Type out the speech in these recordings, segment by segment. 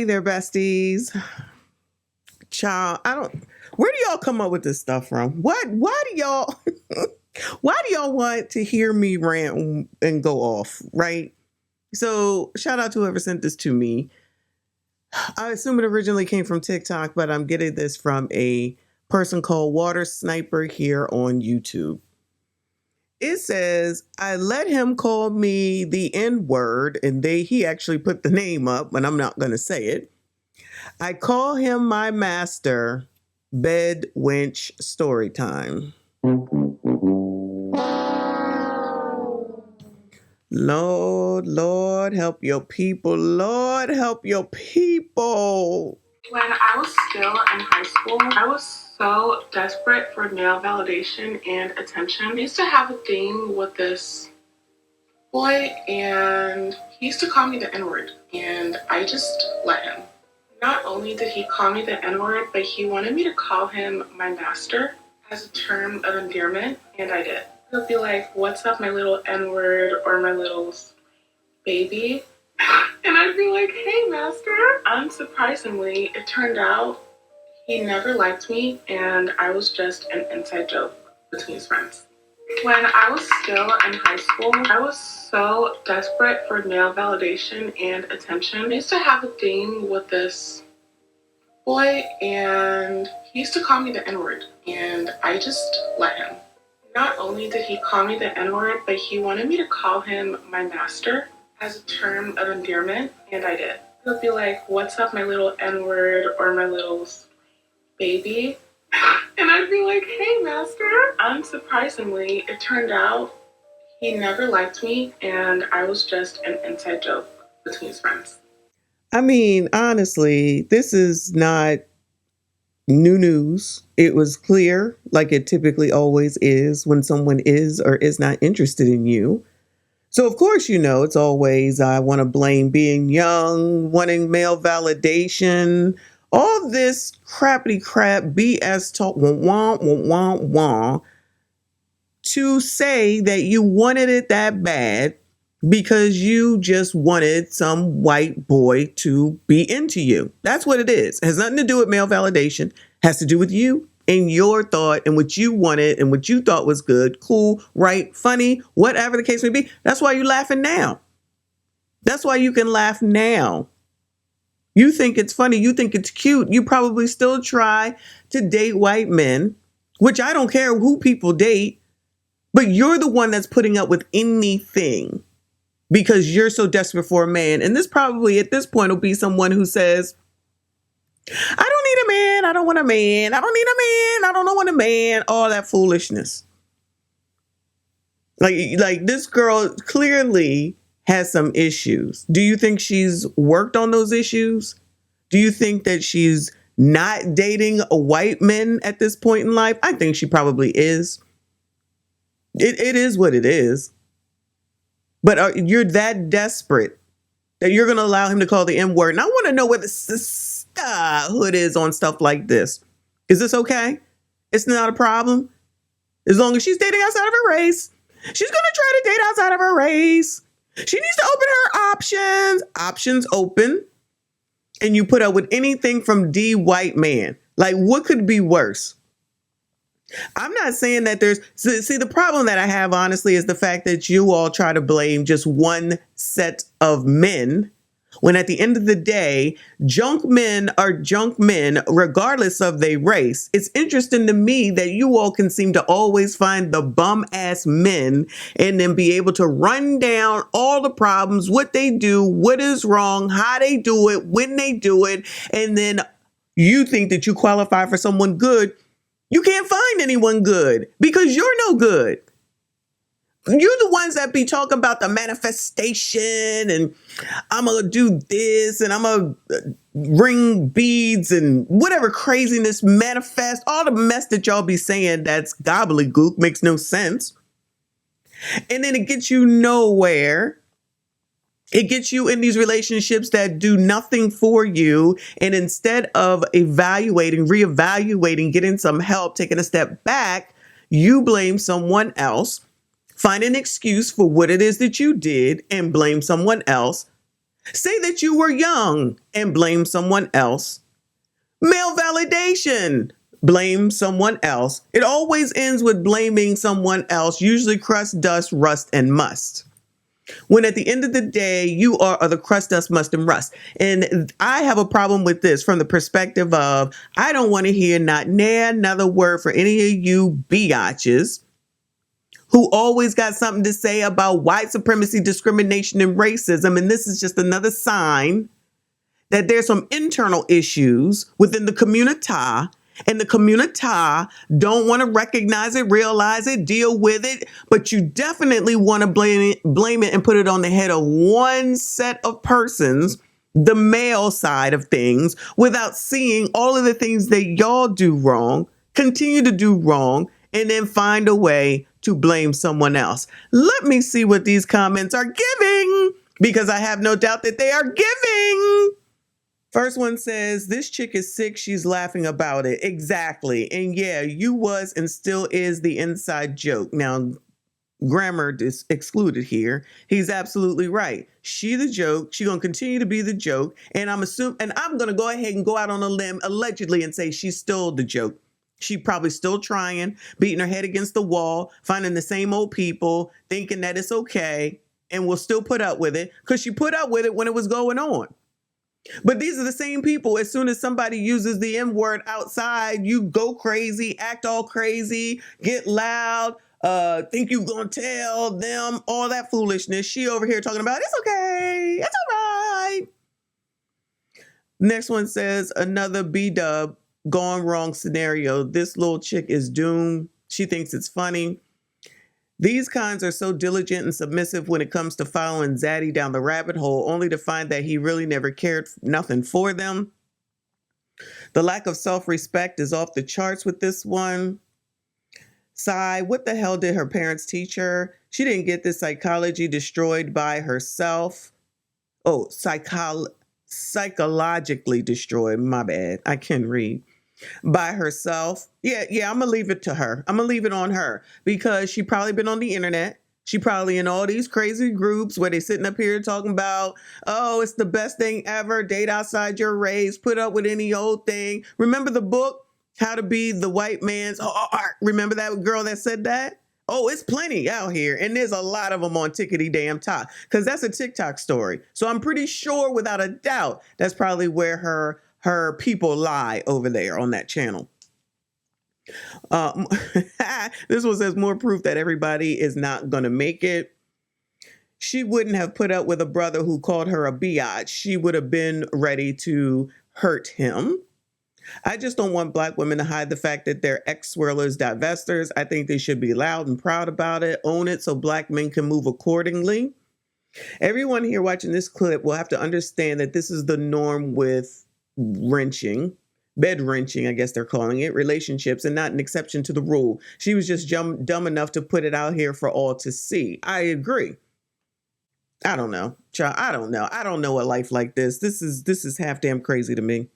there, besties. Child, where do y'all come up with this stuff from? Why do y'all why do y'all want to hear me rant and go off, right? So shout out to whoever sent this to me. I assume it originally came from TikTok, but I'm getting this from a person called Water Sniper here on YouTube. It says, I let him call me the N-word, and he actually put the name up, but I'm not going to say it. I call him my master. Bed wench story time. Lord, help your people. Lord, help your people. When I was still in high school, I was so desperate for male validation and attention. I used to have a thing with this boy, and he used to call me the N-word, and I just let him. Not only did he call me the N-word, but he wanted me to call him my master as a term of endearment, and I did. He'll be like, what's up, my little N-word, or my little baby? And I'd be like, hey, master. Unsurprisingly, it turned out he never liked me, and I was just an inside joke between his friends. When I was still in high school, I was so desperate for male validation and attention. I used to have a thing with this boy, and he used to call me the N-word, and I just let him. Not only did he call me the N-word, but he wanted me to call him my master as a term of endearment, and I did. He'll be like, what's up, my little N-word, or my little baby? And I'd be like, hey, master. Unsurprisingly, it turned out he never liked me, and I was just an inside joke between his friends. I mean, honestly, this is not new news. It was clear, like it typically always is when someone is or is not interested in you. So, of course, it's always, I want to blame being young, wanting male validation, all this crappity crap, BS talk, wah, to say that you wanted it that bad because you just wanted some white boy to be into you. That's what it is. It has nothing to do with male validation. It has to do with you and your thought and what you wanted and what you thought was good, cool, right, funny, whatever the case may be. That's why you're laughing now. That's why you can laugh now. You think it's funny. You think it's cute. You probably still try to date white men, which I don't care who people date, but you're the one that's putting up with anything because you're so desperate for a man. And this probably at this point will be someone who says, I don't need a man. I don't want a man. I don't need a man. I don't want a man. All that foolishness. Like this girl clearly has some issues. Do you think she's worked on those issues? Do you think that she's not dating a white man at this point in life? I think she probably is. It is what it is. But you're that desperate that you're going to allow him to call the M-word. And I want to know where the sisterhood is on stuff like this. Is this okay? It's not a problem. As long as she's dating outside of her race. She's going to try to date outside of her race. She needs to open her options. Options open. And you put up with anything from D white man. Like, what could be worse? I'm not saying that see, the problem that I have, honestly, is the fact that you all try to blame just one set of men, when at the end of the day, junk men are junk men, regardless of their race. It's interesting to me that you all can seem to always find the bum ass men and then be able to run down all the problems, what they do, what is wrong, how they do it, when they do it. And then you think that you qualify for someone good. You can't find anyone good because you're no good. You're the ones that be talking about the manifestation and I'm going to do this and I'm going to ring beads and whatever craziness manifest, all the mess that y'all be saying that's gobbledygook, makes no sense. And then it gets you nowhere. It gets you in these relationships that do nothing for you. And instead of reevaluating, getting some help, taking a step back, you blame someone else, find an excuse for what it is that you did and blame someone else. Say that you were young and blame someone else. Male validation. Blame someone else. It always ends with blaming someone else, usually crust, dust, rust, and must. When at the end of the day, you are the crust, dust, must, and rust. And I have a problem with this from the perspective of, I don't want to hear not another word for any of you biatches who always got something to say about white supremacy, discrimination, and racism. And this is just another sign that there's some internal issues within the community, and the community don't want to recognize it, realize it, deal with it, but you definitely want to blame it and put it on the head of one set of persons, the male side of things, without seeing all of the things that y'all do wrong, continue to do wrong, and then find a way to blame someone else. Let me see what these comments are giving, because I have no doubt that they are giving. First one says, this chick is sick. She's laughing about it. Exactly. And yeah, you was and still is the inside joke. Now, grammar is excluded here. He's absolutely right. She the joke. She gonna continue to be the joke. And I'm gonna go ahead and go out on a limb allegedly and say she's still the joke. She probably still trying, beating her head against the wall, finding the same old people, thinking that it's okay, and will still put up with it because she put up with it when it was going on. But these are the same people, as soon as somebody uses the M word outside, you go crazy, act all crazy, get loud, think you gonna tell them all that foolishness. She over here talking about, it's okay, it's all right. Next one says, another B-dub gone wrong scenario. This little chick is doomed. She thinks it's funny. These kinds are so diligent and submissive when it comes to following Zaddy down the rabbit hole, only to find that he really never cared nothing for them. The lack of self-respect is off the charts with this one. Sigh, what the hell did her parents teach her? She didn't get this psychology destroyed by herself. Oh, psychologically destroyed. My bad. I can read. By herself. Yeah, I'm gonna leave it to her. I'm gonna leave it on her because she probably been on the internet. She probably in all these crazy groups where they sitting up here talking about, oh, it's the best thing ever. Date outside your race. Put up with any old thing. Remember the book, How to Be the White Man's Art? Remember that girl that said that? Oh, it's plenty out here. And there's a lot of them on Tickety Damn Talk because that's a TikTok story. So I'm pretty sure without a doubt, that's probably where her people lie over there on that channel. This one says more proof that everybody is not going to make it. She wouldn't have put up with a brother who called her a biatch. She would have been ready to hurt him. I just don't want Black women to hide the fact that they're ex-swirlers, divestors. I think they should be loud and proud about it, own it so Black men can move accordingly. Everyone here watching this clip will have to understand that this is the norm with bed wrenching, I guess they're calling it, relationships, and not an exception to the rule. She was just dumb enough to put it out here for all to see. I agree. I don't know, child. I don't know. I don't know a life like this. This is half damn crazy to me.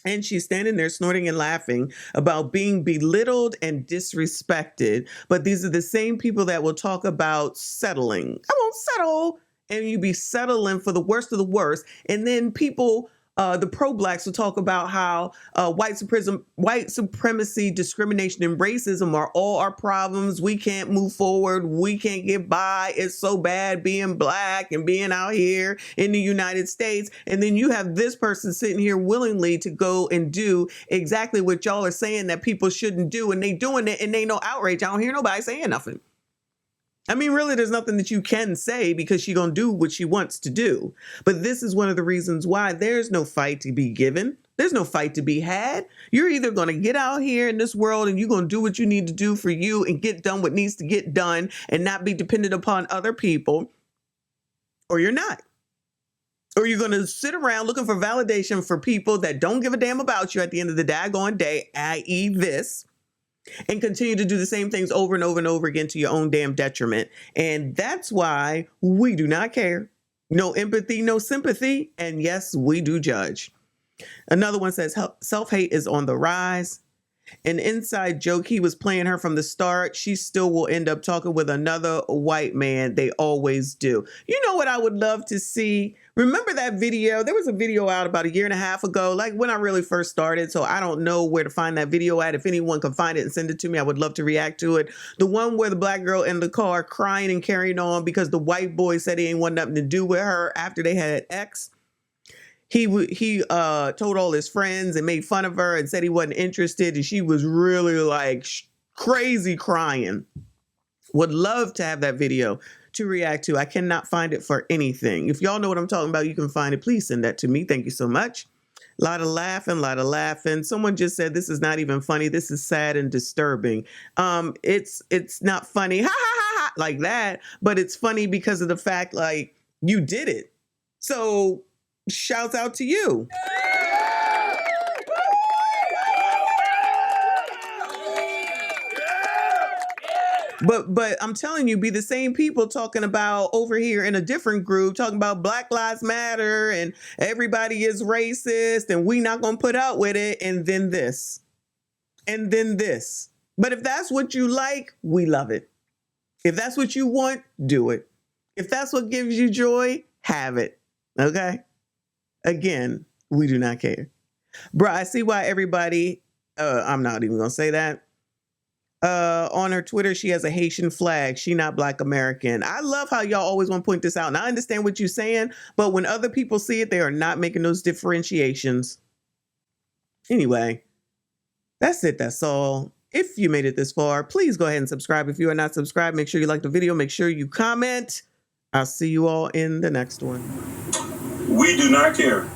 And she's standing there snorting and laughing about being belittled and disrespected. But these are the same people that will talk about settling. I won't settle. And you be settling for the worst of the worst. And then people, the pro-Blacks will talk about how white supremacy, discrimination, and racism are all our problems. We can't move forward. We can't get by. It's so bad being Black and being out here in the United States. And then you have this person sitting here willingly to go and do exactly what y'all are saying that people shouldn't do. And they doing it and they no outrage. I don't hear nobody saying nothing. I mean, really, there's nothing that you can say because she's going to do what she wants to do. But this is one of the reasons why there's no fight to be given. There's no fight to be had. You're either going to get out here in this world and you're going to do what you need to do for you and get done what needs to get done and not be dependent upon other people, or you're not. Or you're going to sit around looking for validation for people that don't give a damn about you at the end of the daggone day, i.e. this. And continue to do the same things over and over and over again to your own damn detriment. And that's why we do not care. No empathy, no sympathy. And yes, we do judge. Another one says self-hate is on the rise. An inside joke, he was playing her from the start. She still will end up talking with another white man. They always do. You know what I would love to see? Remember that video? There was a video out about 1.5 years ago, like when I really first started. So I don't know where to find that video at. If anyone can find it and send it to me, I would love to react to it. The one where the black girl in the car crying and carrying on because the white boy said he ain't want nothing to do with her after they had X. He told all his friends and made fun of her and said he wasn't interested. And she was really like crazy crying. Would love to have that video to react to. I cannot find it for anything. If y'all know what I'm talking about, you can find it. Please send that to me. Thank you so much. A lot of laughing. Someone just said this is not even funny. This is sad and disturbing. It's not funny, ha ha ha ha, like that, but it's funny because of the fact like you did it. So shouts out to you. But I'm telling you, be the same people talking about over here in a different group, talking about Black Lives Matter and everybody is racist and we not going to put up with it. And then this. And then this. But if that's what you like, we love it. If that's what you want, do it. If that's what gives you joy, have it. Okay? Again, we do not care. Bruh, I see why everybody, I'm not even going to say that. On her Twitter, she has a Haitian flag. She not Black American. I love how y'all always want to point this out. And I understand what you're saying, but when other people see it, they are not making those differentiations. Anyway, that's it. That's all. If you made it this far, please go ahead and subscribe. If you are not subscribed, make sure you like the video. Make sure you comment. I'll see you all in the next one. We do not care.